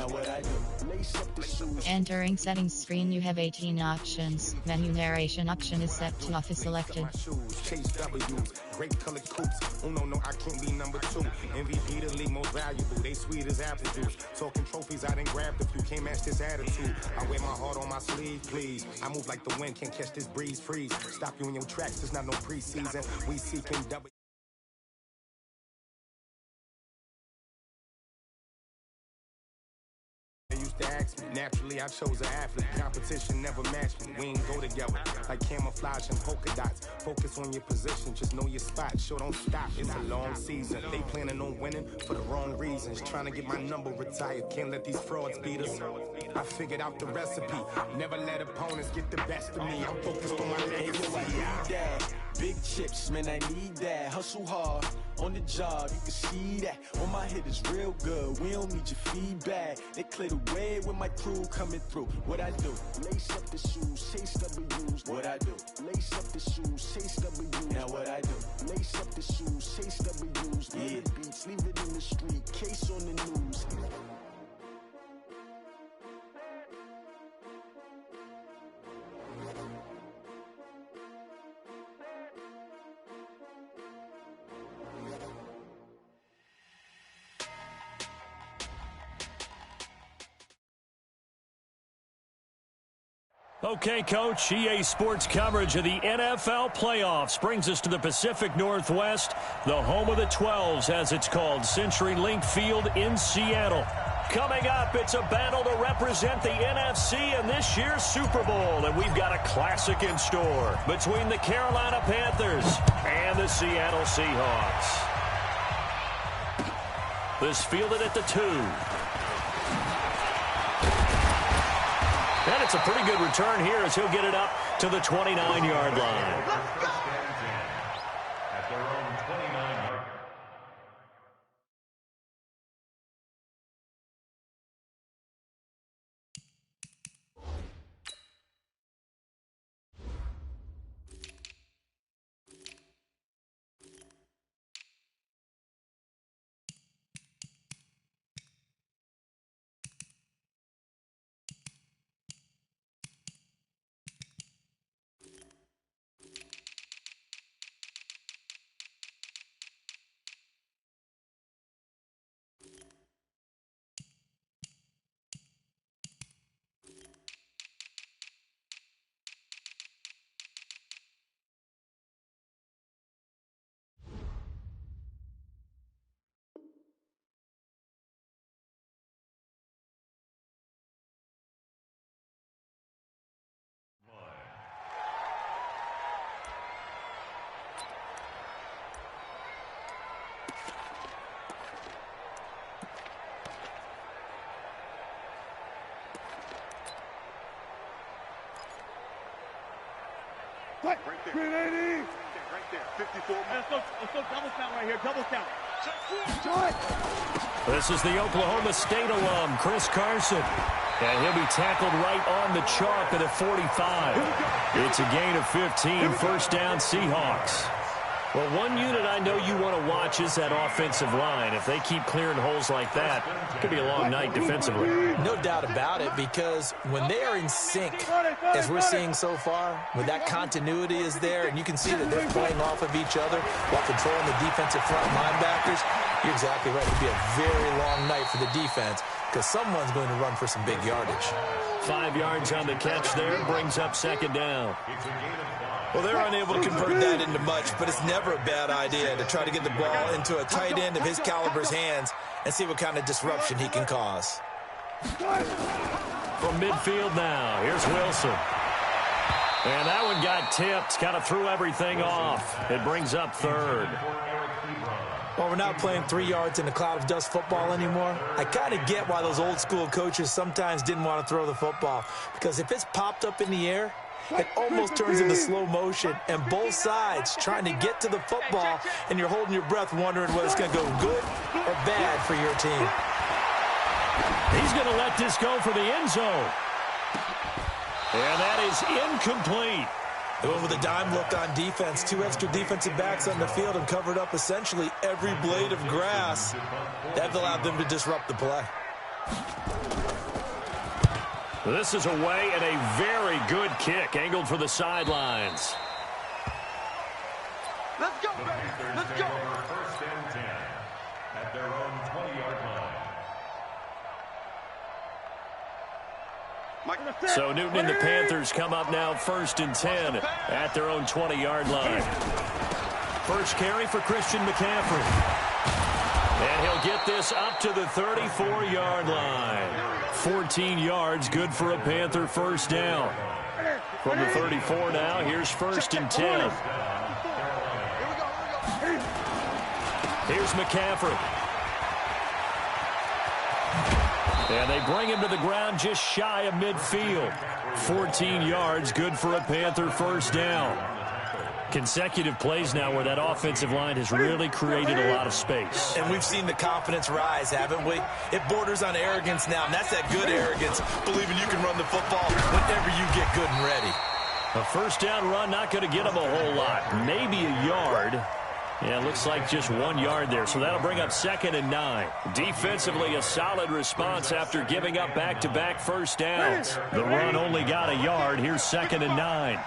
Now what I do, lace up the shoes. Entering settings screen, you have 18 options. Menu narration option is set to office selected. Chase W's, great color coupes. Oh no, I can't be number 2. MVP the league most valuable. They sweet as apple juice. Talking trophies, I done grabbed a few. Can't match this attitude. I wear my heart on my sleeve, please. I move like the wind, can't catch this breeze. Freeze. Stop you in your tracks. There's not no preseason. We seeking W. To ask me. Naturally, I chose an athlete. Competition never matched me. We ain't go together like camouflage and polka dots. Focus on your position, just know your spot. Sure, don't stop. It's a long season. They planning on winning for the wrong reasons. Trying to get my number retired. Can't let these frauds beat us. I figured out the recipe. Never let opponents get the best of me. I'm focused on my legacy. Big chips, man, I need that. Hustle hard on the job, you can see that. On my hit is real good. We don't need your feedback. They clear the way with my crew coming through. What I do? Lace up the shoes, chase W's. What I do? Lace up the shoes, chase W's. Now what I do? Lace up the shoes, chase W's. Yeah. Beats, leave it in the street. Case on the news. Okay, Coach, EA Sports coverage of the NFL playoffs brings us to the Pacific Northwest, the home of the 12s, as it's called, CenturyLink Field in Seattle. Coming up, it's a battle to represent the NFC in this year's Super Bowl, and we've got a classic in store between the Carolina Panthers and the Seattle Seahawks. This fielded at the 2. And it's a pretty good return here as he'll get it up to the 29-yard line. At their own 29-yard. Right there. Right there. 54. Let's go double count right here. Double count. This is the Oklahoma State alum, Chris Carson. And he'll be tackled right on the chalk at a 45. It's a gain of 15, first down Seahawks. Well, one unit I know you want to watch is that offensive line. If they keep clearing holes like that, it could be a long night defensively. No doubt about it, because when they are in sync, as we're seeing so far, when that continuity is there, and you can see that they're playing off of each other while controlling the defensive front linebackers, you're exactly right. It'll be a very long night for the defense because someone's going to run for some big yardage. 5 yards on the catch there, brings up second down. Well, they're unable to convert that into much, but it's never a bad idea to try to get the ball into a tight end of his caliber's hands and see what kind of disruption he can cause. From midfield now, here's Wilson. And that one got tipped, kind of threw everything off. It brings up third. Well, we're not playing 3 yards in a cloud of dust football anymore. I kind of get why those old school coaches sometimes didn't want to throw the football, because if it's popped up in the air, it almost turns into slow motion, and both sides trying to get to the football, and you're holding your breath wondering whether it's going to go good or bad for your team. He's going to let this go for the end zone. And that is incomplete. They went with a dime look on defense. 2 extra defensive backs on the field and covered up essentially every blade of grass. That allowed them to disrupt the play. This is away and a very good kick angled for the sidelines. Let's go, baby. Let's go. First and 10 at their own 20-yard line. So Newton and the Panthers come up now first and 10 at their own 20-yard line. First carry for Christian McCaffrey. And he'll get this up to the 34-yard line. 14 yards, good for a Panther first down. From the 34 now, here's first and 10. Here's McCaffrey. And they bring him to the ground just shy of midfield. 14 yards, good for a Panther first down. Consecutive plays now where that offensive line has really created a lot of space. And we've seen the confidence rise, haven't we? It borders on arrogance now, and that's that good arrogance, believing you can run the football whenever you get good and ready. A first down run, not going to get him a whole lot. Maybe a yard. Yeah, it looks like just 1 yard there, so that'll bring up second and 9. Defensively, a solid response after giving up back-to-back first downs. The run only got a yard. Here's second and 9.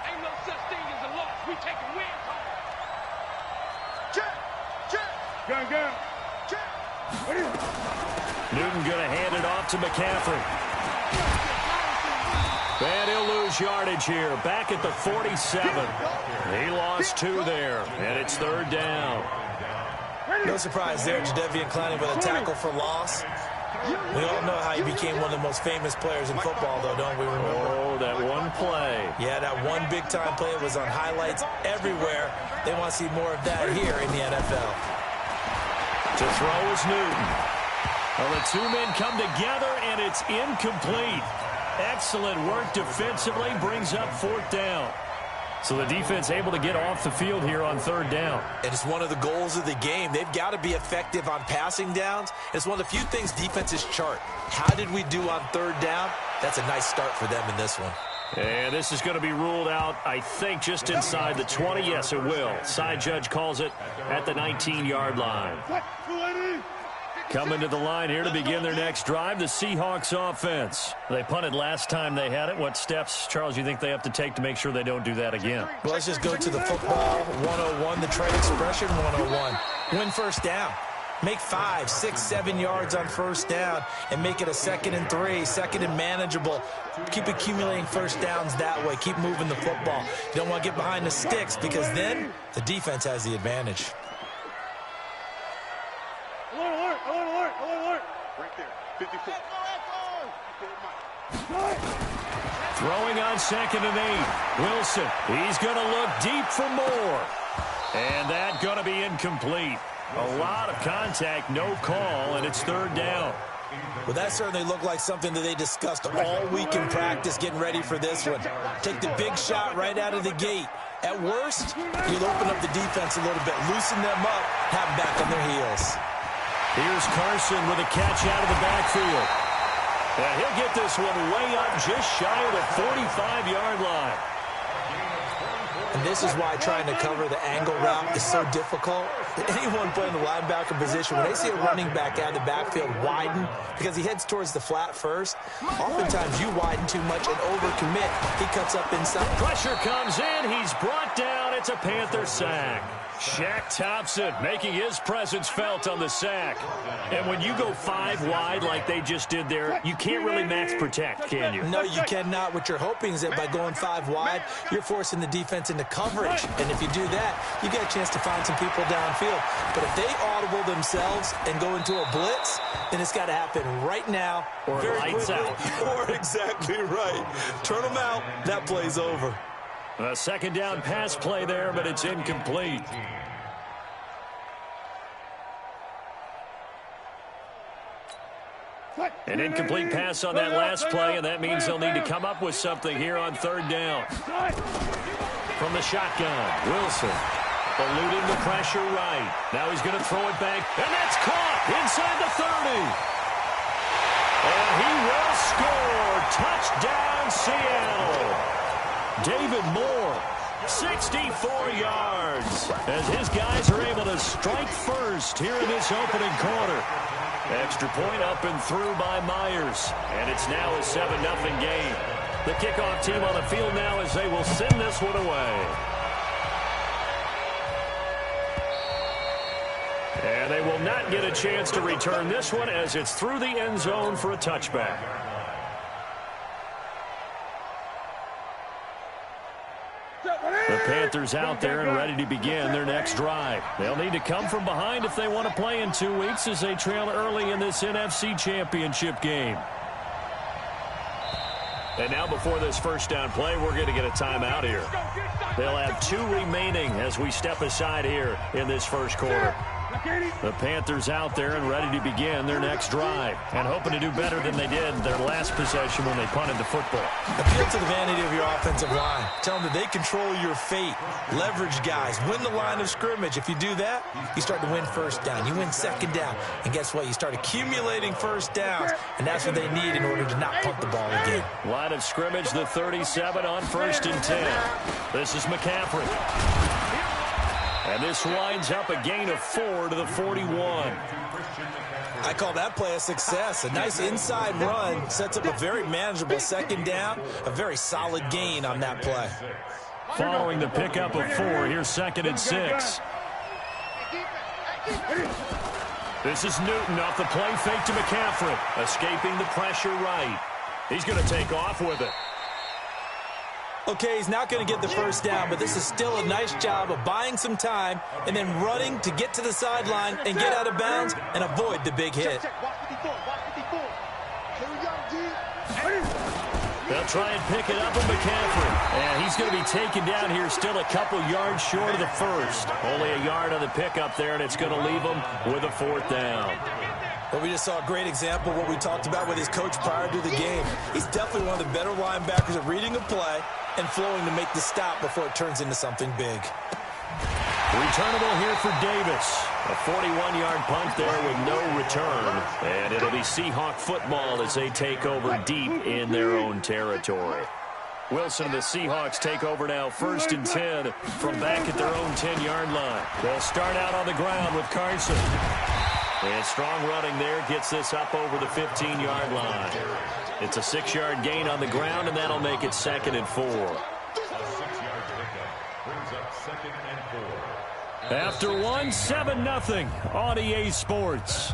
Newton going to hand it off to McCaffrey. And he'll lose yardage here. Back at the 47. He lost 2 there, and it's third down. No surprise there, Jadeveon Clowney with a tackle for loss. We all know how he became one of the most famous players in football, though, don't we remember? Oh, that one play. Yeah, that one big-time play was on highlights everywhere. They want to see more of that here in the NFL. To throw is Newton. Well, the two men come together, and it's incomplete. Excellent work defensively, brings up fourth down. So the defense able to get off the field here on third down. And it's one of the goals of the game. They've got to be effective on passing downs. It's one of the few things defenses chart. How did we do on third down? That's a nice start for them in this one. And this is going to be ruled out, I think, just inside the 20. Yes, it will. Side judge calls it at the 19-yard line. Coming to the line here to begin their next drive, the Seahawks offense. They punted last time they had it. What steps, Charles, you think they have to take to make sure they don't do that again? Well, let's just go to the football 101, the trade expression 101. Win first down. Make 5, 6, 7 yards on first down and make it a 2nd and 3, second and manageable. Keep accumulating first downs that way. Keep moving the football. You don't want to get behind the sticks because then the defense has the advantage. Alert. Right there. 54. Throwing on 2nd and 8. Wilson, he's going to look deep for more. And that going to be incomplete. A lot of contact, no call, and it's third down. Well, that certainly looked like something that they discussed all week in practice getting ready for this one. Take the big shot right out of the gate. At worst, you'll open up the defense a little bit, loosen them up, have them back on their heels. Here's Carson with a catch out of the backfield. And he'll get this one way up just shy of the 45-yard line. And this is why trying to cover the angle route is so difficult. Anyone playing the linebacker position, when they see a running back out of the backfield widen because he heads towards the flat first, oftentimes you widen too much and overcommit. He cuts up inside. Pressure comes in. He's brought down. It's a Panther sack. Shaq Thompson making his presence felt on the sack. And when you go 5 wide like they just did there, you can't really max protect, can you? No, you cannot. What you're hoping is that by going 5 wide, you're forcing the defense into coverage. And if you do that, you get a chance to find some people downfield. But if they audible themselves and go into a blitz, then it's got to happen right now. Or lights out. Or exactly right. Turn them out. That play's over. A second down pass play there, but it's incomplete. An incomplete pass on that last play, and that means they'll need to come up with something here on third down. From the shotgun, Wilson eluding the pressure right. Now he's going to throw it back, and that's caught inside the 30. And he will score. Touchdown, Seattle. David Moore, 64 yards, as his guys are able to strike first here in this opening quarter. Extra point up and through by Myers. And it's now a 7-0 game. The kickoff team on the field now as they will send this one away. And they will not get a chance to return this one as it's through the end zone for a touchback. The Panthers out there and ready to begin their next drive. They'll need to come from behind if they want to play in 2 weeks as they trail early in this NFC Championship game. And now before this first down play, we're going to get a timeout here. They'll have 2 remaining as we step aside here in this first quarter. The Panthers out there and ready to begin their next drive and hoping to do better than they did their last possession when they punted the football. Appeal to the vanity of your offensive line. Tell them that they control your fate. Leverage guys. Win the line of scrimmage. If you do that, you start to win first down. You win second down. And guess what? You start accumulating first downs. And that's what they need in order to not punt the ball again. Line of scrimmage, the 37 on 1st and 10. This is McCaffrey. And this winds up a gain of 4 to the 41. I call that play a success. A nice inside run sets up a very manageable second down. A very solid gain on that play. Following the pickup of 4, here's 2nd and 6. This is Newton off the play fake to McCaffrey. Escaping the pressure right. He's going to take off with it. Okay, he's not going to get the first down, but this is still a nice job of buying some time and then running to get to the sideline and get out of bounds and avoid the big hit. They'll try and pick it up with McCaffrey. And he's going to be taken down here still a couple yards short of the first. Only a yard on the pickup there, and it's going to leave him with a 4th down. Well, we just saw a great example of what we talked about with his coach prior to the game. He's definitely one of the better linebackers at reading a play and flowing to make the stop before it turns into something big. Returnable here for Davis. A 41-yard punt there with no return. And it'll be Seahawk football as they take over deep in their own territory. Wilson and the Seahawks take over now 1st and 10 from back at their own 10-yard line. They'll start out on the ground with Carson. And strong running there gets this up over the 15-yard line. It's a 6-yard gain on the ground, and that'll make it 2nd and 4. After 1, 7-0 on EA Sports.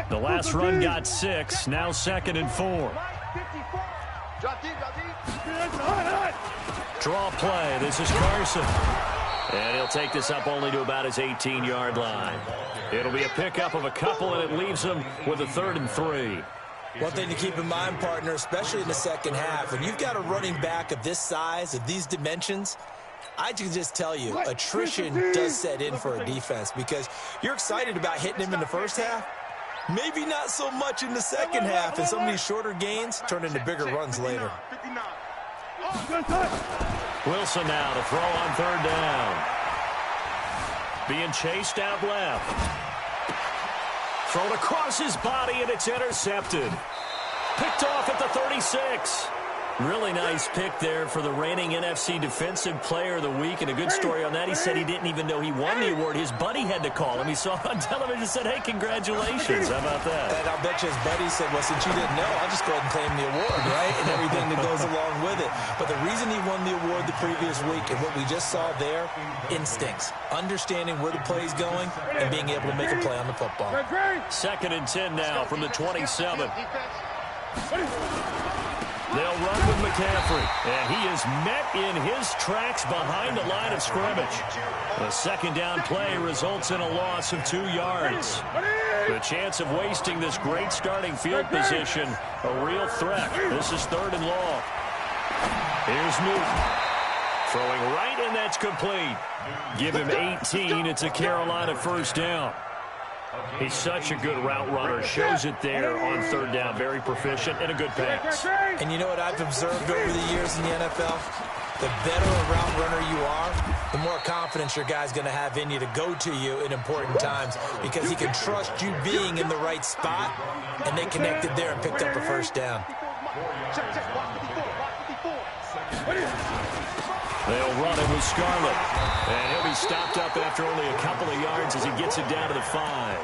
The last run got 6, now 2nd and 4. Draw play. This is Carson. And he'll take this up only to about his 18-yard line. It'll be a pickup of a couple, and it leaves him with a 3rd and 3. One thing to keep in mind, partner, especially in the second half, when you've got a running back of this size, of these dimensions, I can just tell you, attrition does set in for a defense because you're excited about hitting him in the first half. Maybe not so much in the second half, and some of these shorter gains turn into bigger runs later. Wilson now to throw on 3rd down. Being chased out left. Thrown across his body, and it's intercepted. Picked off at the 36. Really nice pick there for the reigning NFC Defensive Player of the Week. And a good story on that. He said he didn't even know he won the award. His buddy had to call him. He saw it on television and said, hey, congratulations. How about that? And I'll bet you his buddy said, well, since you didn't know, I'll just go ahead and claim the award, right? And everything that goes along with it. But the reason he won the award the previous week and what we just saw there, instincts. Understanding where the play's going and being able to make a play on the football. 2nd and 10 now from the 27. They'll run with McCaffrey, and he is met in his tracks behind the line of scrimmage. The 2nd down play results in a loss of 2 yards. The chance of wasting this great starting field position, a real threat. This is 3rd and long. Here's Newton. Throwing right, and that's complete. Give him 18. It's a Carolina 1st down. He's such a good route runner. Shows it there on 3rd down. Very proficient and a good pass. And you know what I've observed over the years in the NFL? The better a route runner you are, the more confidence your guy's going to have in you to go to you in important times because he can trust you being in the right spot, and they connected there and picked up a 1st down. They'll run it with Scarlett. And he'll be stopped up after only a couple of yards as he gets it down to the 5.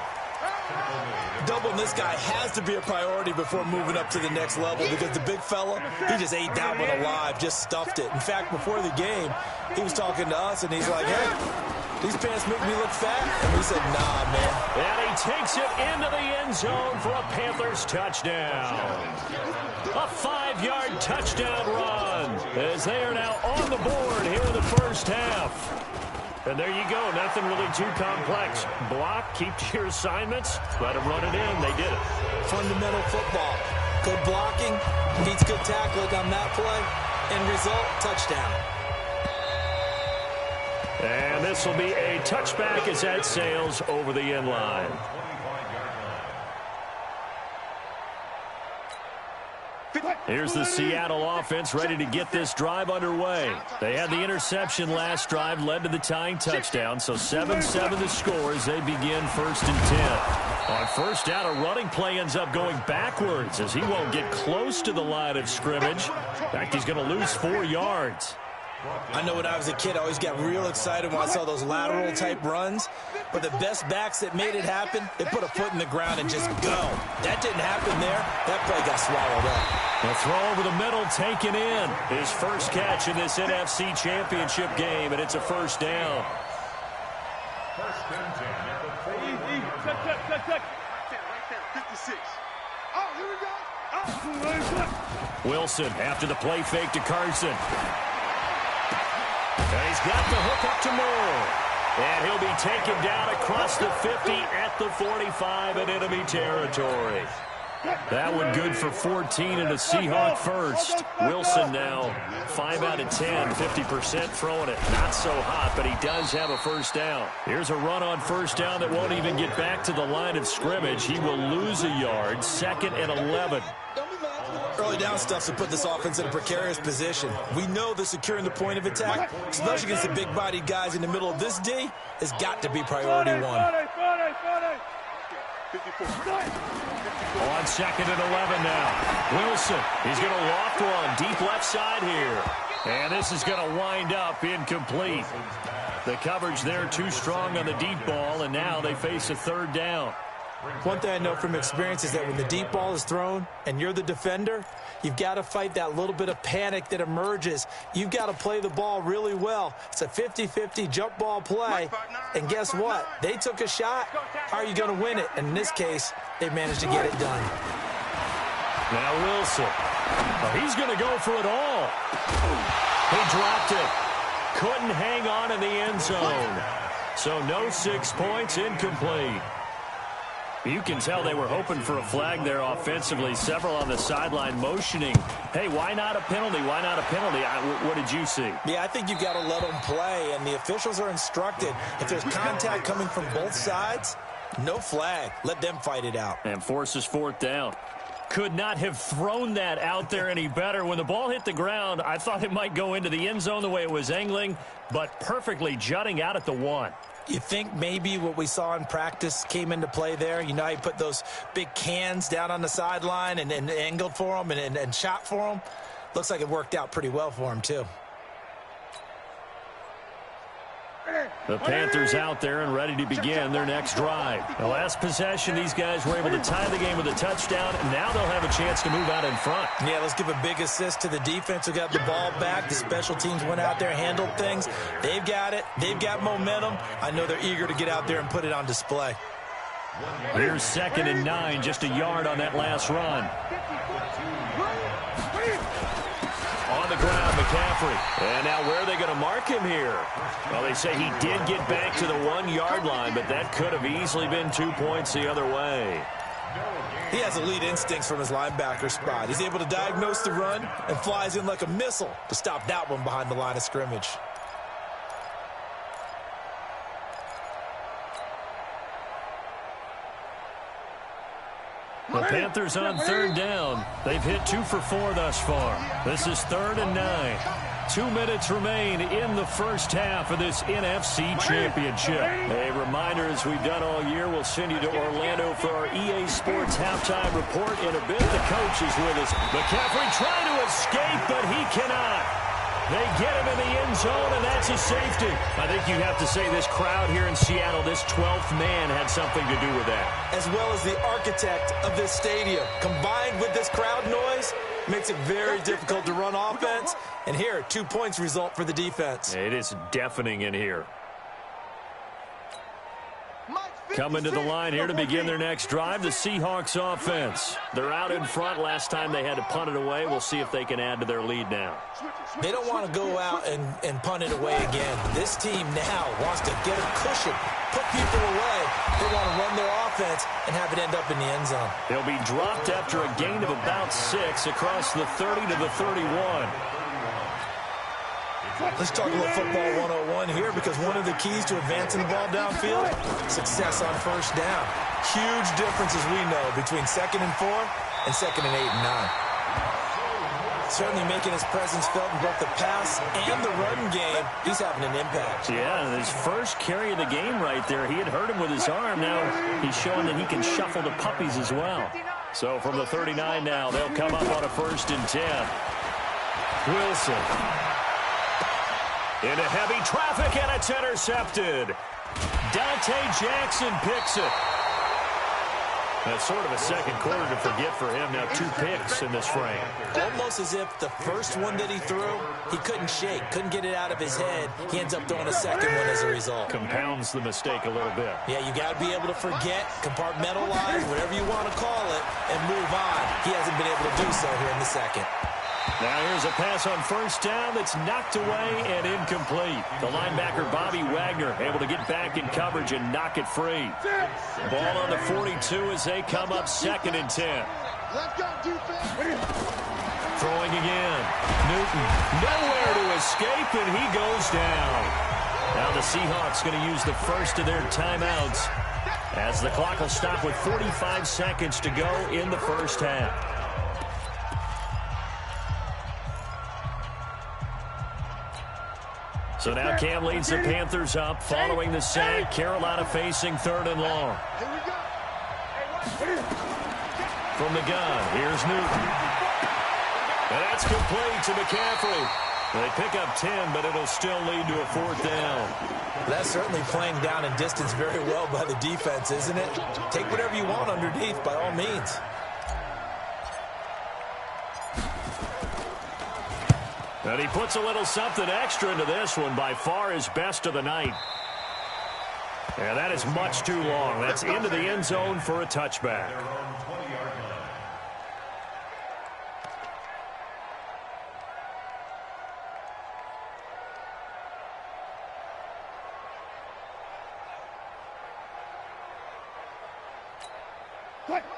Doubling this guy has to be a priority before moving up to the next level because the big fella, he just ate that one alive, just stuffed it. In fact, before the game, he was talking to us, and he's like, hey, these pants make me look fat? And we said, nah, man. And he takes it into the end zone for a Panthers touchdown. A 5-yard touchdown run as they are now on the board here in the first half. And there you go. Nothing really too complex. Block, keep to your assignments, let them run it in. They did it. Fundamental football. Good blocking beats good tackling on that play. End result, touchdown. And this will be a touchback as that sails over the end line. Here's the Seattle offense ready to get this drive underway. They had the interception last drive, led to the tying touchdown, so 7-7 the score as they begin 1st and 10. On first down, a running play ends up going backwards as he won't get close to the line of scrimmage. In fact, he's going to lose 4 yards. I know when I was a kid, I always got real excited when I saw those lateral-type runs. But the best backs that made it happen, they put a foot in the ground and just go. That didn't happen there. That play got swallowed up. The throw over the middle taken in. His first catch in this NFC Championship game, and it's a first down. First and 10 at the 4. Check. Right there, 56. Oh, here we go. Oh. Wilson after the play fake to Carson. And he's got the hook up to Moore. And he'll be taken down across the 50 at the 45 in enemy territory. That one good for 14 and a Seahawk first. Wilson now 5 out of 10, 50% throwing it. Not so hot, but he does have a first down. Here's a run on first down that won't even get back to the line of scrimmage. He will lose a yard, 2nd and 11. Early down stuff to put this offense in a precarious position. We know that securing the point of attack, especially against the big-bodied guys in the middle of this D, has got to be priority one. On 2nd and 11 now. Wilson, he's going to loft one deep left side here. And this is going to wind up incomplete. The coverage there too strong on the deep ball, and now they face a 3rd down. One thing I know from experience is that when the deep ball is thrown and you're the defender, you've got to fight that little bit of panic that emerges. You've got to play the ball really well. It's a 50-50 jump ball play. And guess what? They took a shot. How are you going to win it? And in this case, they managed to get it done. Now Wilson. He's going to go for it all. He dropped it. Couldn't hang on in the end zone. So no 6 points, incomplete. You can tell they were hoping for a flag there offensively. Several on the sideline motioning. Hey, why not a penalty? Why not a penalty? What did you see? Yeah, I think you've got to let them play, and the officials are instructed. If there's contact coming from both sides, no flag. Let them fight it out. And forces 4th down. Could not have thrown that out there any better. When the ball hit the ground, I thought it might go into the end zone the way it was angling, but perfectly jutting out at the 1. You think maybe what we saw in practice came into play there? You know, he put those big cans down on the sideline and angled for them and shot for them. Looks like it worked out pretty well for him, too. The Panthers out there and ready to begin their next drive. The last possession, these guys were able to tie the game with a touchdown, and now they'll have a chance to move out in front. Yeah, let's give a big assist to the defense who got the ball back. The special teams went out there, handled things. They've got it. They've got momentum. I know they're eager to get out there and put it on display. Here's 2nd and 9, just a yard on that last run. On the ground, McCaffrey. And now where are they going to mark him here? Well, they say he did get back to the 1-yard line, but that could have easily been 2 points the other way. He has elite instincts from his linebacker spot. He's able to diagnose the run and flies in like a missile to stop that one behind the line of scrimmage. The Panthers on 3rd down. They've hit 2 for 4 thus far. This is 3rd and 9. 2 minutes remain in the first half of this NFC Championship. A reminder, as we've done all year, we'll send you to Orlando for our EA Sports halftime report. In a bit, the coach is with us. McCaffrey trying to escape, but he cannot. They get him in the end zone, and that's a safety. I think you have to say this crowd here in Seattle, this 12th man had something to do with that. As well as the architect of this stadium. Combined with this crowd noise, makes it very difficult to run offense. And here, 2 points result for the defense. It is deafening in here. Coming to the line here to begin their next drive, the Seahawks offense. They're out in front. Last time they had to punt it away. We'll see if they can add to their lead now. They don't want to go out and punt it away again. This team now wants to get a cushion, put people away. They want to run their offense and have it end up in the end zone. They'll be dropped after a gain of about 6 across the 30 to the 31. Let's talk about football 101 here, because one of the keys to advancing the ball downfield, success on first down. Huge difference, as we know, between 2nd and 4 and 2nd and 8 and 9. Certainly making his presence felt in both the pass and the run game. He's having an impact. Yeah, his first carry of the game right there, he had hurt him with his arm. Now he's showing that he can shuffle the puppies as well. So from the 39 now, they'll come up on a 1st and 10. Wilson. Into heavy traffic, and it's intercepted. Dante Jackson picks it. That's sort of a second quarter to forget for him. Now 2 picks in this frame. Almost as if the first one that he threw, he couldn't shake, couldn't get it out of his head. He ends up throwing a second one as a result. Compounds the mistake a little bit. Yeah, you got to be able to forget, compartmentalize, whatever you want to call it, and move on. He hasn't been able to do so here in the second. Now here's a pass on first down that's knocked away and incomplete. The linebacker, Bobby Wagner, able to get back in coverage and knock it free. Ball on the 42 as they come up 2nd and 10. Throwing again. Newton, nowhere to escape, and he goes down. Now the Seahawks going to use the first of their timeouts as the clock will stop with 45 seconds to go in the first half. So now Cam leads the Panthers up following the sack. Carolina facing 3rd and long. From the gun, here's Newton. And that's complete to McCaffrey. They pick up 10, but it'll still lead to a 4th down. That's certainly playing down in distance very well by the defense, isn't it? Take whatever you want underneath, by all means. And he puts a little something extra into this one, by far his best of the night. And that is much too long. That's into the end zone for a touchback.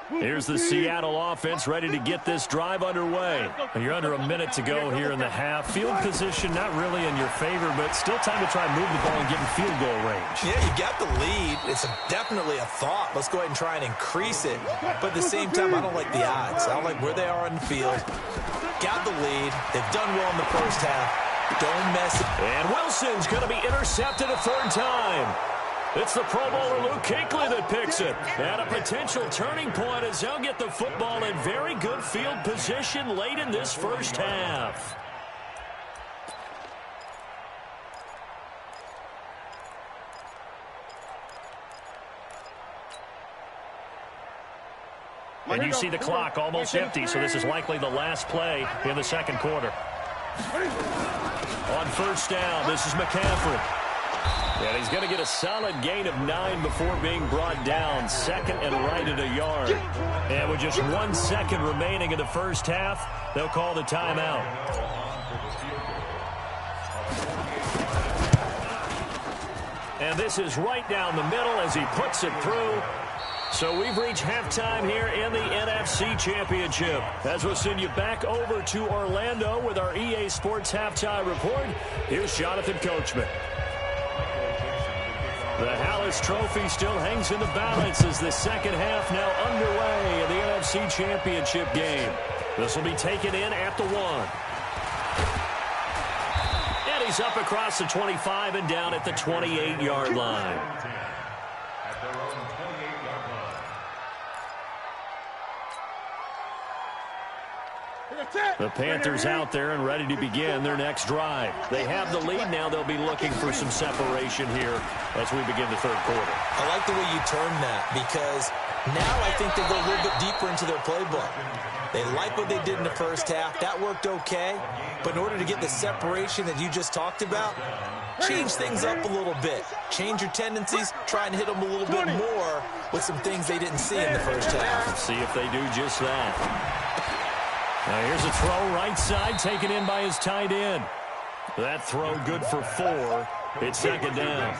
Here's the Seattle offense ready to get this drive underway. You're under a minute to go here in the half. Field position not really in your favor, but still time to try and move the ball and get in field goal range. Yeah, you got the lead. It's definitely a thought. Let's go ahead and try and increase it. But at the same time, I don't like the odds. I don't like where they are on the field. Got the lead. They've done well in the first half. Don't mess it. And Wilson's going to be intercepted a 3rd time. It's the Pro Bowler Luke Kuechly that picks it. And a potential turning point as they'll get the football in very good field position late in this first half. And you see the clock almost empty, so this is likely the last play in the second quarter. On first down, this is McCaffrey. And he's going to get a solid gain of 9 before being brought down. 2nd and right at a yard. And with just 1 second remaining in the first half, they'll call the timeout. And this is right down the middle as he puts it through. So we've reached halftime here in the NFC Championship. As we'll send you back over to Orlando with our EA Sports Halftime Report, here's Jonathan Coachman. The Hallis Trophy still hangs in the balance as the second half now underway in the NFC Championship game. This will be taken in at the 1. And he's up across the 25 and down at the 28-yard line. That's it. The Panthers out there and ready to begin their next drive. They have the lead now. They'll be looking for some separation here as we begin the third quarter. I like the way you term that, because now I think they go a little bit deeper into their playbook. They like what they did in the first half. That worked okay. But in order to get the separation that you just talked about, change things up a little bit. Change your tendencies. Try and hit them a little bit more with some things they didn't see in the first half. Let's see if they do just that. Now here's a throw right side taken in by his tight end. That throw good for 4. It's second down.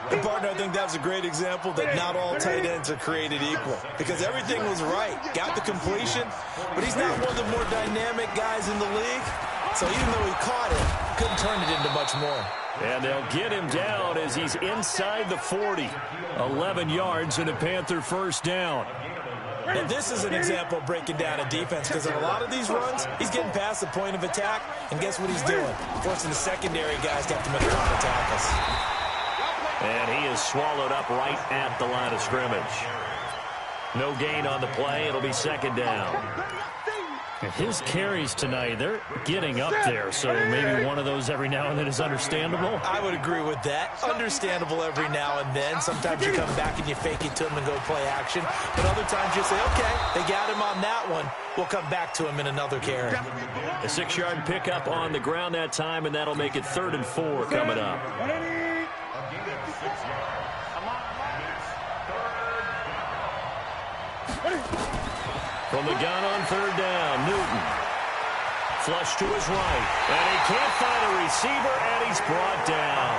And partner, I think that was a great example that not all tight ends are created equal, because everything was right. Got the completion, but he's not one of the more dynamic guys in the league. So even though he caught it, couldn't turn it into much more. And they'll get him down as he's inside the 40. 11 yards and a Panther first down. And this is an example of breaking down a defense, because in a lot of these runs, he's getting past the point of attack, and guess what he's doing? Forcing the secondary guys to have to make a lot of tackles. And he is swallowed up right at the line of scrimmage. No gain on the play. It'll be second down. And his carries tonight, they're getting up there, so maybe one of those every now and then is understandable. I would agree with that. Understandable every now and then. Sometimes you come back and you fake it to him and go play action. But other times you say, okay, they got him on that one. We'll come back to him in another carry. A 6-yard pickup on the ground that time, and that'll make it 3rd and 4 coming up. From the gun on 3rd down, Newton. Flush to his right, and he can't find a receiver, and he's brought down.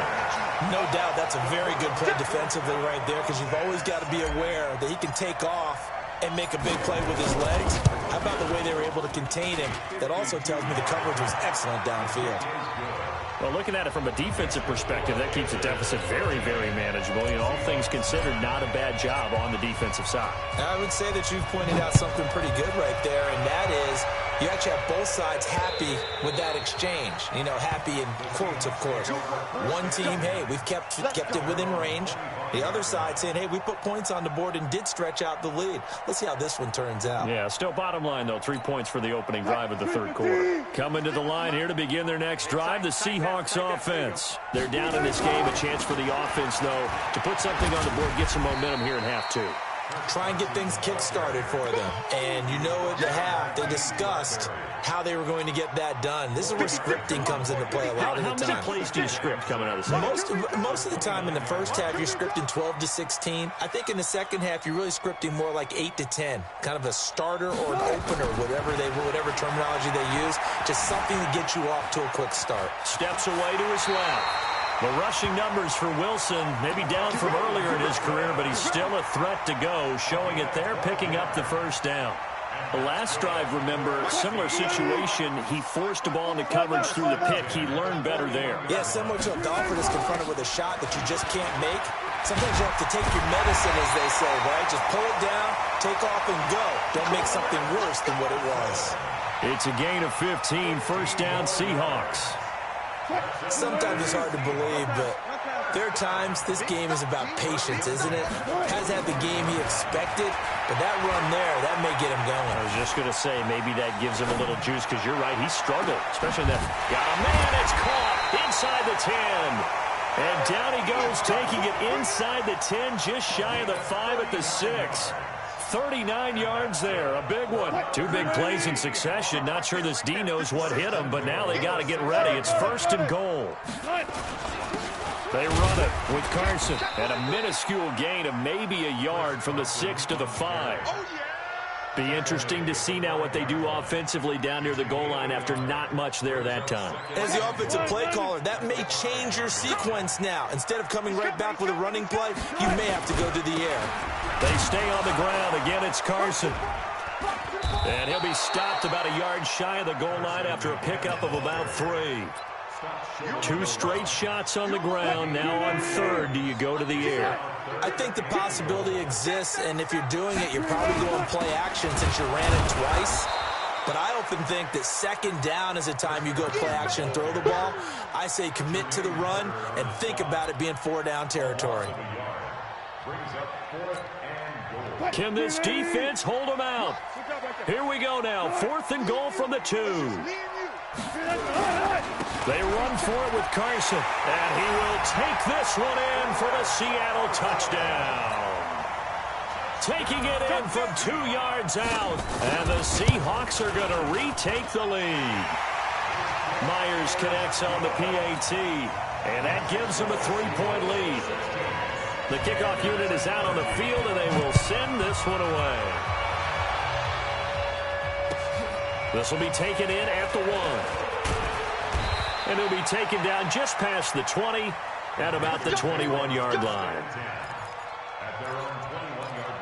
No doubt that's a very good play defensively right there, because you've always got to be aware that he can take off and make a big play with his legs. How about the way they were able to contain him? That also tells me the coverage was excellent downfield. Well, looking at it from a defensive perspective, that keeps the deficit very, very manageable. You know, all things considered, not a bad job on the defensive side. I would say that you've pointed out something pretty good right there, and that is you actually have both sides happy with that exchange. You know, happy in quotes, of course. One team, hey, we've kept it within range. The other side saying, hey, we put points on the board and did stretch out the lead. Let's see how this one turns out. Yeah, still bottom line, though, 3 points for the opening drive of the third quarter. Coming to the line here to begin their next drive, the Seahawks offense. They're down in this game. A chance for the offense, though, to put something on the board, get some momentum here in half 2. Try and get things kick-started for them. And you know at the half, they discussed how they were going to get that done. This is where scripting comes into play a lot of the time. How many plays do you script coming out of the second? Most of the time in the first half, you're scripting 12 to 16. I think in the second half, you're really scripting more like 8 to 10. Kind of a starter or an opener, whatever terminology they use. Just something to get you off to a quick start. Steps away to his left. The rushing numbers for Wilson, maybe down from earlier in his career, but he's still a threat to go, showing it there, picking up the first down. The last drive, remember, similar situation. He forced the ball into coverage through the pick. He learned better there. Yeah, similar to a golfer that's confronted with a shot that you just can't make. Sometimes you have to take your medicine, as they say, right? Just pull it down, take off, and go. Don't make something worse than what it was. It's a gain of 15, first down Seahawks. Sometimes it's hard to believe, but there are times this game is about patience, isn't it? Has had the game he expected, but that run there, that may get him going. I was just going to say, maybe that gives him a little juice, because you're right, he struggled, especially that. Got a man, it's caught inside the 10. And down he goes, taking it inside the 10, just shy of the 5 at the 6. 39 yards there, a big one. 2 big plays in succession. Not sure this D knows what hit him, but now they got to get ready. It's 1st and goal. They run it with Carson at a minuscule gain of maybe a yard from the 6 to the 5. Be interesting to see now what they do offensively down near the goal line after not much there that time. As the offensive play caller, that may change your sequence now. Instead of coming right back with a running play, you may have to go to the air. They stay on the ground. Again, it's Carson. And he'll be stopped about a yard shy of the goal line after a pickup of about 3. 2 straight shots on the ground. Now on 3rd, do you go to the air? I think the possibility exists, and if you're doing it, you're probably going play action since you ran it twice. But I often think that 2nd down is a time you go play action and throw the ball. I say commit to the run and think about it being 4-down territory. Can this defense hold them out? Here we go now. 4th and goal from the 2. They run for it with Carson, and he will take this one in for the Seattle touchdown. Taking it in from 2 yards out, and the Seahawks are going to retake the lead. Myers connects on the PAT, and that gives them a 3-point lead. The kickoff unit is out on the field, and they will send this one away. This will be taken in at the 1. And it'll be taken down just past the 20 at about the 21-yard line. At their own 21-yard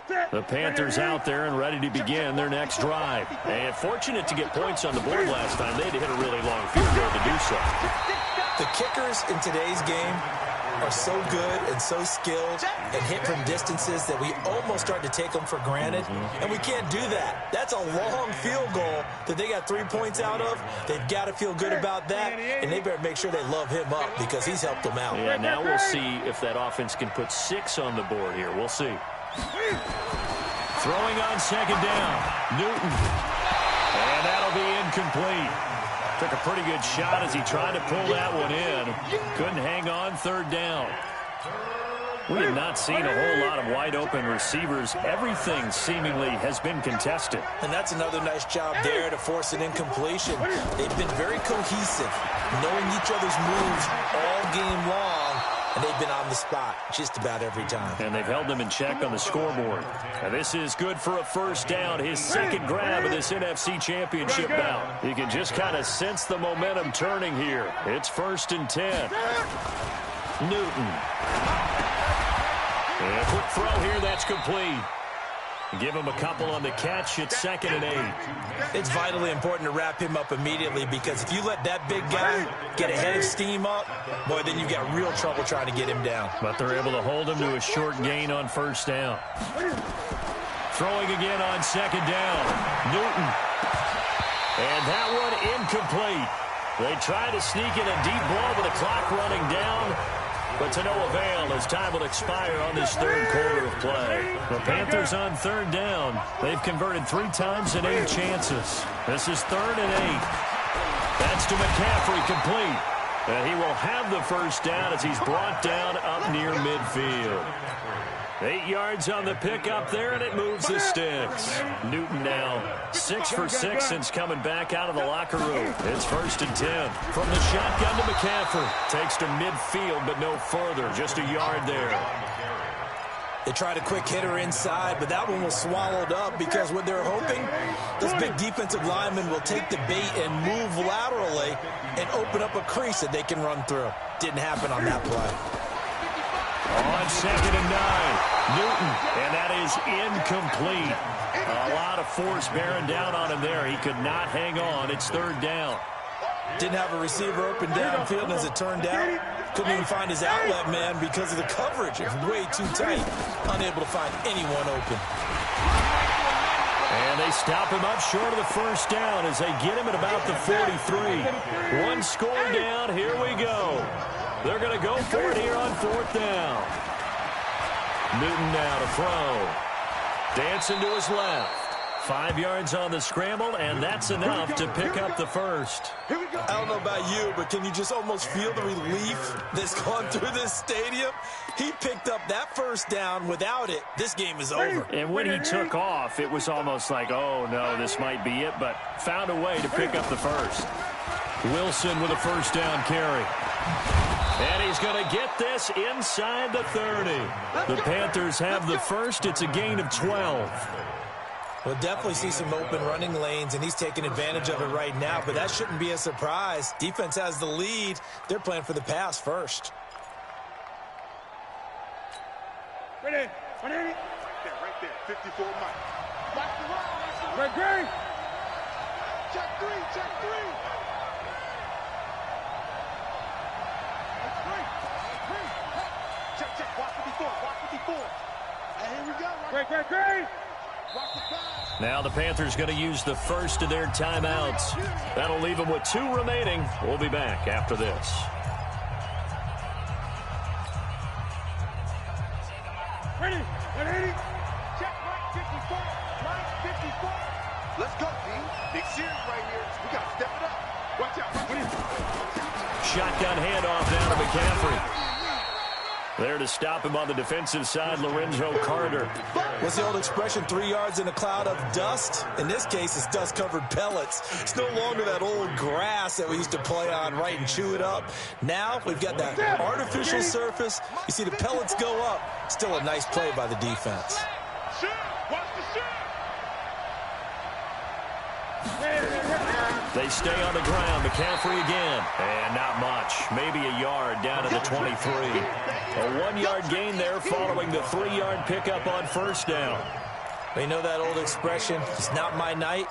line. The Panthers out there and ready to begin their next drive. And fortunate to get points on the board last time. They had to hit a really long field goal to do so. The kickers in today's game are so good and so skilled and hit from distances that we almost start to take them for granted, and we can't do that. That's a long field goal that they got 3 points out of. They've got to feel good about that, and they better make sure they love him up because he's helped them out. Yeah, now we'll see if that offense can put 6 on the board here. We'll see. Throwing on 2nd down, Newton. And that'll be incomplete. Took a pretty good shot as he tried to pull that one in. Couldn't hang on 3rd down. We have not seen a whole lot of wide-open receivers. Everything seemingly has been contested. And that's another nice job there to force an incompletion. They've been very cohesive, knowing each other's moves all game long, and they've been on the spot just about every time. And they've held them in check on the scoreboard. And this is good for a 1st down, his 2nd grab of this NFC Championship bout. You can just kind of sense the momentum turning here. It's 1st and 10. Newton. And a quick throw here, that's complete. Give him a couple on the catch. It's 2nd and 8. It's vitally important to wrap him up immediately because if you let that big guy get a head of steam up, boy, then you've got real trouble trying to get him down. But they're able to hold him to a short gain on 1st down. Throwing again on 2nd down. Newton. And that one incomplete. They try to sneak in a deep ball with the clock running down, but to no avail as time will expire on this 3rd quarter of play. The Panthers on 3rd down. They've converted 3 times in 8 chances. This is 3rd and 8. That's to McCaffrey, complete. And he will have the 1st down as he's brought down up near midfield. 8 yards on the pickup there, and it moves the sticks. Newton now 6 for 6 since coming back out of the locker room. It's 1st and 10. From the shotgun to McCaffrey. Takes to midfield, but no further. Just a yard there. They tried a quick hitter inside, but that one was swallowed up because what they're hoping, this big defensive lineman will take the bait and move laterally and open up a crease that they can run through. Didn't happen on that play. On 2nd and 9, Newton, and that is incomplete. A lot of force bearing down on him there. He could not hang on. It's 3rd down. Didn't have a receiver open downfield, and as it turned out, couldn't even find his outlet man because of the coverage. It was way too tight. Unable to find anyone open. And they stop him up short of the 1st down as they get him at about the 43. 1 score down. Here we go. They're going to go for it here on 4th down. Newton now to throw. Dancing to his left. 5 yards on the scramble, and that's enough to pick up the 1st. I don't know about you, but can you just almost feel the relief that's gone through this stadium? He picked up that 1st down. Without it, this game is over. And when he took off, it was almost like, oh, no, this might be it, but found a way to pick up the 1st. Wilson with a 1st down carry. And he's going to get this inside the 30. The Panthers have the 1st. It's a gain of 12. We'll definitely see some open running lanes, and he's taking advantage of it right now, but that shouldn't be a surprise. Defense has the lead. They're playing for the pass first. Right there, 54 Mike. Right there. Check 3, check 3. Check, watch 54, watch 54. And here we go. Great. Now the Panthers going to use the first of their timeouts. That'll leave them with 2 remaining. We'll be back after this. Ready? Check right 54. Right 54. Let's go, team. Big series right here. We got to step it up. Watch out. Shotgun handoff down to McCaffrey. There to stop him on the defensive side, Lorenzo Carter. What's the old expression, 3 yards in a cloud of dust? In this case, it's dust-covered pellets. It's no longer that old grass that we used to play on, right, and chew it up. Now we've got that artificial surface. You see the pellets go up. Still a nice play by the defense. Shoot. Watch the shoot. They stay on the ground. McCaffrey again. And not much. Maybe a yard down to the 23. A 1-yard gain there following the 3-yard pickup on first down. You know that old expression, it's not my night?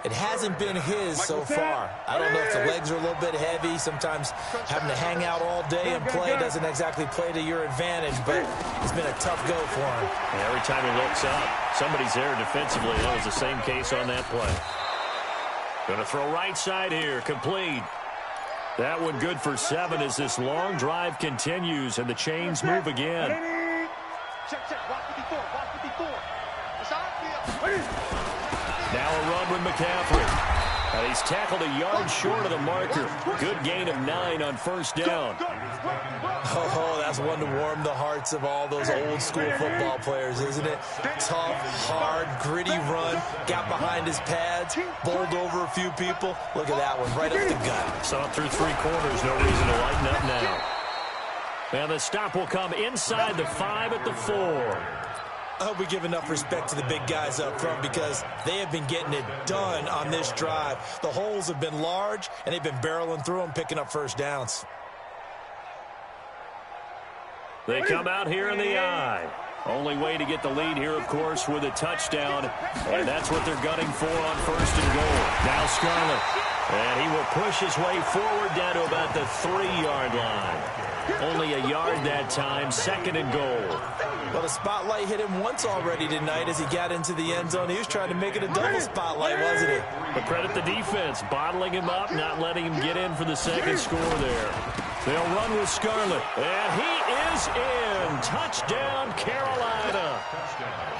It hasn't been his so far. I don't know if the legs are a little bit heavy. Sometimes having to hang out all day and play doesn't exactly play to your advantage, but it's been a tough go for him. And every time he looks up, somebody's there defensively. That was the same case on that play. Going to throw right side here, complete. That one good for 7 as this long drive continues and the chains move again. Check. Watch 54. Watch 54. It's outfield. Now a run with McCaffrey. And he's tackled a yard short of the marker. Good gain of 9 on first down. Oh, that's one to warm the hearts of all those old school football players, isn't it? Tough, hard, gritty run. Got behind his pads, bowled over a few people. Look at that one, right up the gut. Saw it through 3 quarters. No reason to lighten up now. And the stop will come inside the 5 at the 4. I hope we give enough respect to the big guys up front because they have been getting it done on this drive. The holes have been large, and they've been barreling through them, picking up first downs. They come out here in the eye. Only way to get the lead here, of course, with a touchdown. And that's what they're gunning for on first and goal. Now Scarlett. And he will push his way forward down to about the 3-yard line. Only a yard that time, second and goal. Well, the spotlight hit him once already tonight as he got into the end zone. He was trying to make it a double spotlight, wasn't he? But credit the defense, bottling him up, not letting him get in for the second score there. They'll run with Scarlett. And he is in. Touchdown, Carolina.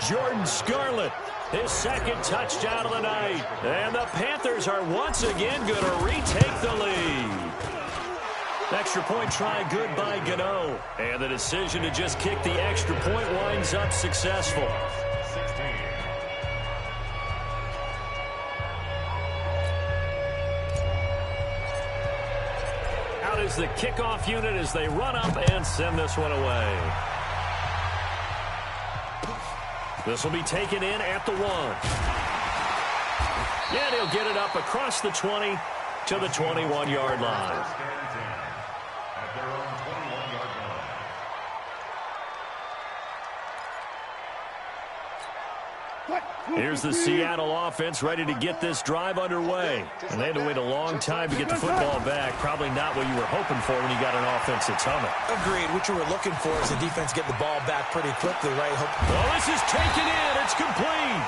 Jordan Scarlett, his second touchdown of the night. And the Panthers are once again going to retake the lead. Extra point try good by Gano. And the decision to just kick the extra point winds up successful. Out is the kickoff unit as they run up and send this one away. This will be taken in at the 1. And he'll get it up across the 20 to the 21-yard line. Here's the Seattle offense ready to get this drive underway. And they had to wait a long time to get the football back. Probably not what you were hoping for when you got an offense that's humming. Agreed. What you were looking for is the defense get the ball back pretty quickly, right? Well, this is taken in. It's complete.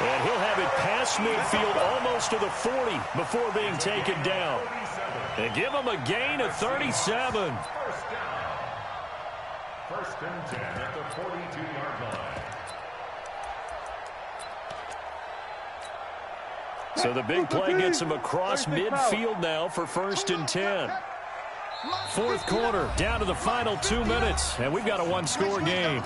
And he'll have it past midfield almost to the 40 before being taken down. And give him a gain of 37. First and 10 at the 42-yard line. So the big play gets him across midfield now for first and 10. Fourth quarter, down to the final 2 minutes, and we've got a 1-score game.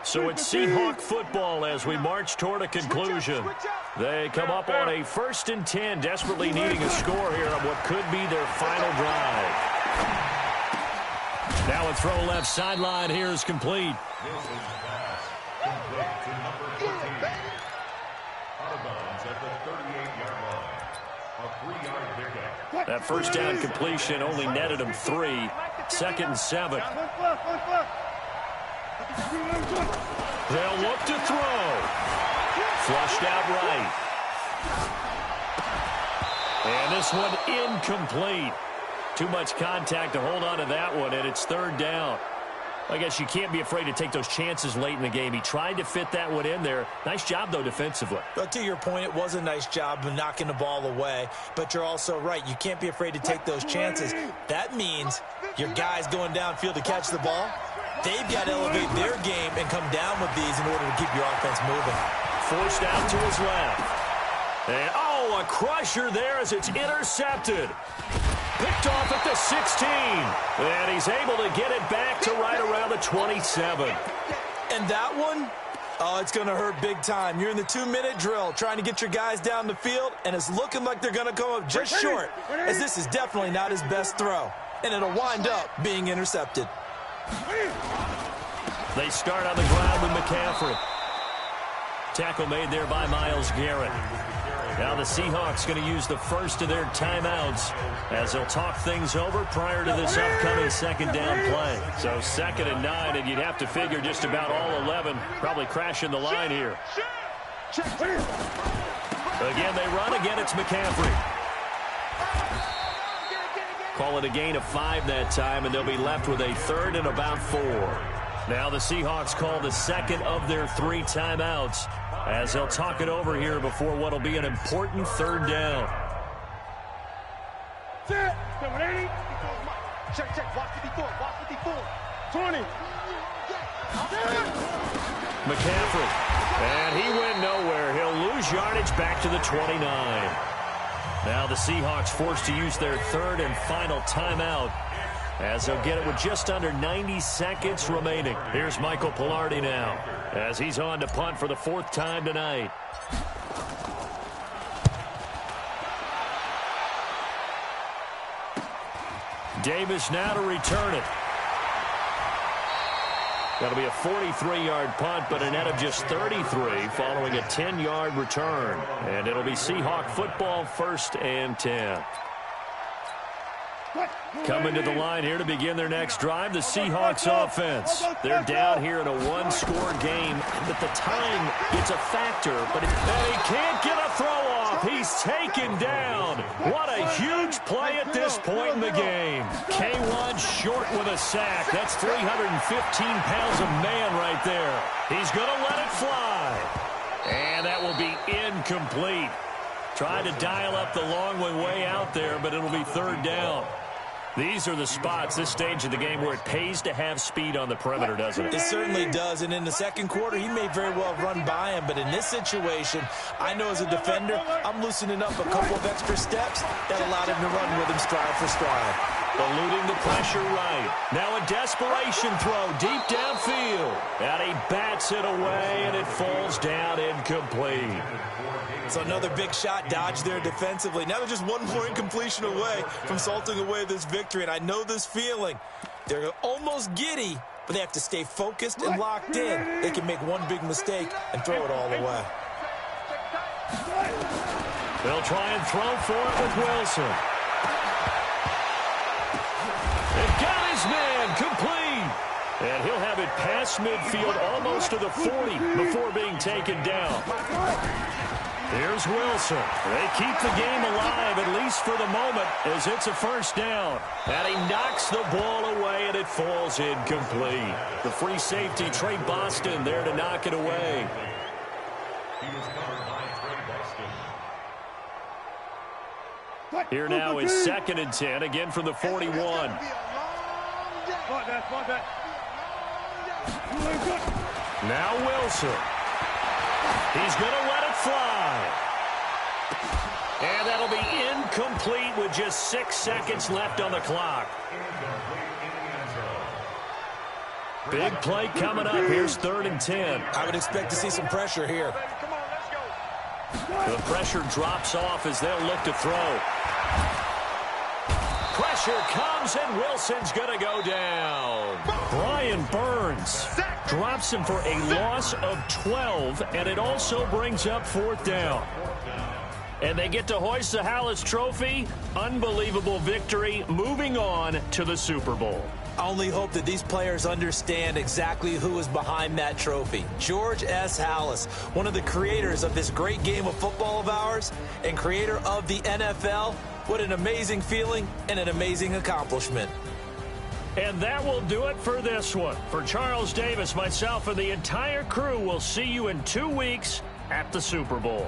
So it's Seahawk football as we march toward a conclusion. They come up on a first and 10, desperately needing a score here on what could be their final drive. Now a throw left sideline here is complete. This is pass complete to number 14. Out of bounds at the 38-yard line. A 3-yard pickup. That first down completion only netted him 3. 2nd and 7. They'll look to throw. Flushed out right. And this one incomplete. Too much contact to hold on to that one, and it's 3rd down. I guess you can't be afraid to take those chances late in the game. He tried to fit that one in there. Nice job, though, defensively. But to your point, it was a nice job of knocking the ball away. But you're also right. You can't be afraid to take those chances. That means your guys going downfield to catch the ball, they've got to elevate their game and come down with these in order to keep your offense moving. Forced out to his left. And, a crusher there as it's intercepted. Picked off at the 16. And he's able to get it back to right around the 27. And that one, it's going to hurt big time. You're in the 2-minute drill trying to get your guys down the field, and it's looking like they're going to come up just short, as this is definitely not his best throw. And it'll wind up being intercepted. They start on the ground with McCaffrey. Tackle made there by Myles Garrett. Now the Seahawks going to use the first of their timeouts as they'll talk things over prior to this upcoming 2nd down play. So 2nd and 9, and you'd have to figure just about all 11 probably crashing the line here. Again, they run. Again, it's McCaffrey. Call it a gain of 5 that time, and they'll be left with a 3rd and about 4. Now the Seahawks call the 2nd of their 3 timeouts as they'll talk it over here before what will be an important 3rd down. Check. Watch 54. 20. McCaffrey. And he went nowhere. He'll lose yardage back to the 29. Now the Seahawks forced to use their 3rd and final timeout as they'll get it with just under 90 seconds remaining. Here's Michael Pilardi now as he's on to punt for the 4th time tonight. Davis now to return it. That'll be a 43-yard punt, but a net of just 33 following a 10-yard return. And it'll be Seahawk football, 1st and 10. Coming to the line here to begin their next drive, the Seahawks offense. They're down here in a 1-score game, but the time it's a factor. But he can't get a throw off. He's taken down. What a huge play at this point in the game. K1 short with a sack. That's 315 pounds of man right there. He's going to let it fly. And that will be incomplete. Tried to dial up the long way out there, but it'll be 3rd down. These are the spots, this stage of the game, where it pays to have speed on the perimeter, doesn't it? It certainly does, and in the 2nd quarter, he may very well run by him, but in this situation, I know as a defender, I'm loosening up a couple of extra steps that allowed him to run with him stride for stride. Eluding the pressure right. Now a desperation throw deep downfield. And he bats it away, and it falls down incomplete. So another big shot dodged there defensively. Now they're just one more incompletion away from salting away this victory. And I know this feeling. They're almost giddy, but they have to stay focused and locked in. They can make one big mistake and throw it all away. They'll try and throw for it with Wilson. They've got his man complete. And he'll have it past midfield almost to the 40 before being taken down. Here's Wilson. They keep the game alive, at least for the moment, as it's a 1st down. And he knocks the ball away, and it falls incomplete. The free safety, Trey Boston, there to knock it away. He was covered by Trey Boston. Here now is 2nd and 10, again from the 41. Now Wilson. He's going to let it fly. And that'll be incomplete with just 6 seconds left on the clock. Big play coming up. Here's 3rd and 10. I would expect to see some pressure here. The pressure drops off as they'll look to throw. pressure comes, and Wilson's going to go down. Brian Burns drops him for a loss of 12, and it also brings up 4th down. And they get to hoist the Hallis Trophy. Unbelievable victory, moving on to the Super Bowl. I only hope that these players understand exactly who is behind that trophy. George S. Hallis, one of the creators of this great game of football of ours and creator of the NFL. What an amazing feeling and an amazing accomplishment. And that will do it for this one. For Charles Davis, myself, and the entire crew, we'll see you in 2 weeks at the Super Bowl.